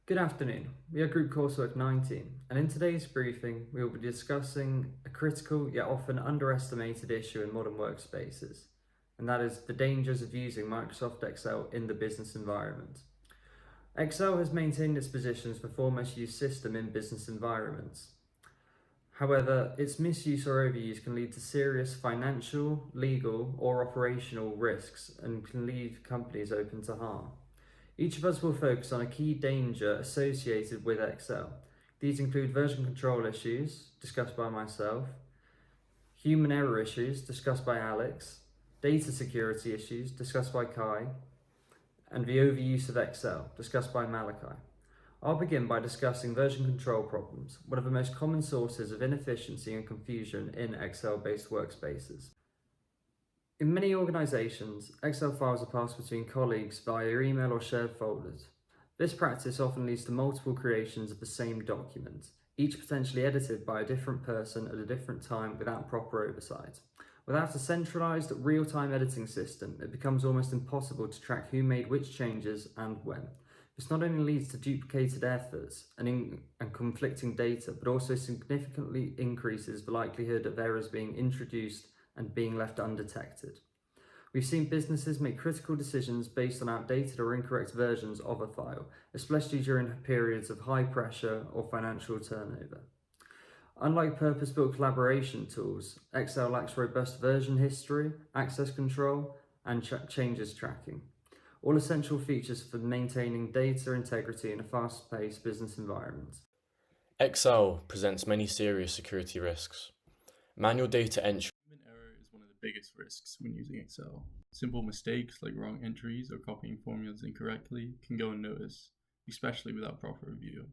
Good afternoon, we are Group Coursework 19, and in today's briefing we will be discussing a critical yet often underestimated issue in modern workspaces, and that is the dangers of using Microsoft Excel in the business environment. Excel has maintained its position as the foremost used system in business environments. However, its misuse or overuse can lead to serious financial, legal, or operational risks and can leave companies open to harm. Each of us will focus on a key danger associated with Excel. These include version control issues, discussed by myself, human error issues, discussed by Alex, data security issues, discussed by Kai, and the overuse of Excel, discussed by Malachi. I'll begin by discussing version control problems, one of the most common sources of inefficiency and confusion in Excel-based workspaces. In many organisations, Excel files are passed between colleagues via email or shared folders. This practice often leads to multiple creations of the same document, each potentially edited by a different person at a different time without proper oversight. Without a centralised, real-time editing system, it becomes almost impossible to track who made which changes and when. This not only leads to duplicated efforts and conflicting data, but also significantly increases the likelihood of errors being introduced and being left undetected. We've seen businesses make critical decisions based on outdated or incorrect versions of a file, especially during periods of high pressure or financial turnover. Unlike purpose-built collaboration tools, Excel lacks robust version history, access control, and changes tracking, all essential features for maintaining data integrity in a fast-paced business environment. Excel presents many serious security risks. Manual data entry. Human error is one of the biggest risks when using Excel. Simple mistakes like wrong entries or copying formulas incorrectly can go unnoticed, especially without proper review.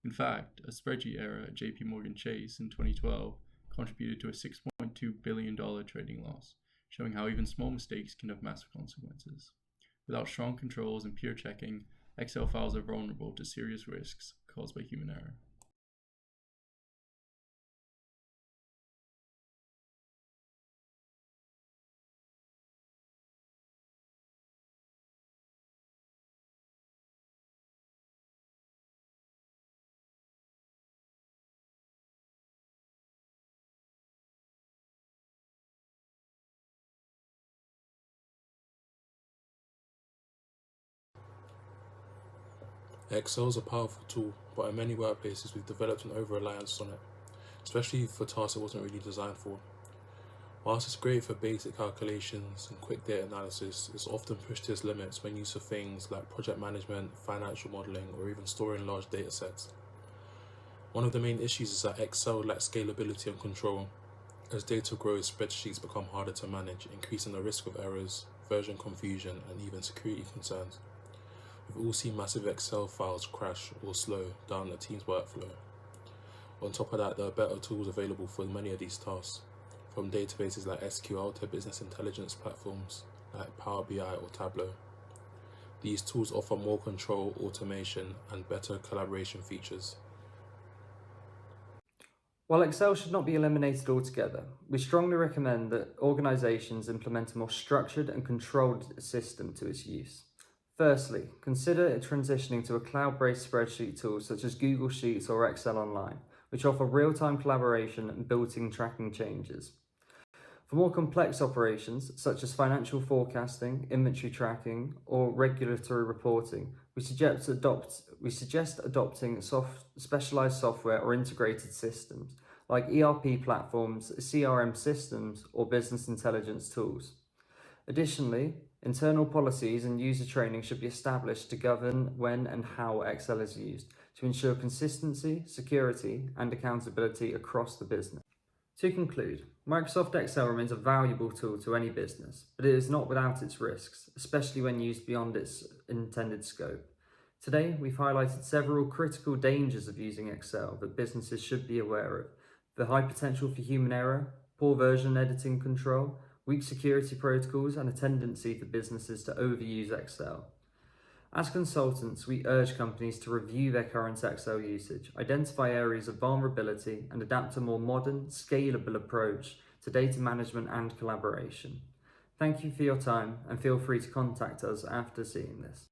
In fact, a spreadsheet error at JP Morgan Chase in 2012 contributed to a $6.2 billion trading loss, showing how even small mistakes can have massive consequences. Without strong controls and peer checking, Excel files are vulnerable to serious risks caused by human error. Excel is a powerful tool, but in many workplaces we've developed an over-reliance on it, especially for tasks it wasn't really designed for. Whilst it's great for basic calculations and quick data analysis, it's often pushed to its limits when used for things like project management, financial modelling, or even storing large data sets. One of the main issues is that Excel lacks scalability and control. As data grows, spreadsheets become harder to manage, increasing the risk of errors, version confusion, and even security concerns. We've all seen massive Excel files crash or slow down a team's workflow. On top of that, there are better tools available for many of these tasks, from databases like SQL to business intelligence platforms like Power BI or Tableau. These tools offer more control, automation, and better collaboration features. While Excel should not be eliminated altogether, we strongly recommend that organisations implement a more structured and controlled system to its use. Firstly, consider transitioning to a cloud-based spreadsheet tool such as Google Sheets or Excel Online, which offer real-time collaboration and built-in tracking changes. For more complex operations, such as financial forecasting, inventory tracking, or regulatory reporting, we suggest adopting specialized software or integrated systems, like ERP platforms, CRM systems, or business intelligence tools. Additionally, internal policies and user training should be established to govern when and how Excel is used, to ensure consistency, security, and accountability across the business. To conclude, Microsoft Excel remains a valuable tool to any business, but it is not without its risks, especially when used beyond its intended scope. Today, we've highlighted several critical dangers of using Excel that businesses should be aware of: the high potential for human error, poor version editing control, weak security protocols, and a tendency for businesses to overuse Excel. As consultants, we urge companies to review their current Excel usage, identify areas of vulnerability, and adapt a more modern, scalable approach to data management and collaboration. Thank you for your time, and feel free to contact us after seeing this.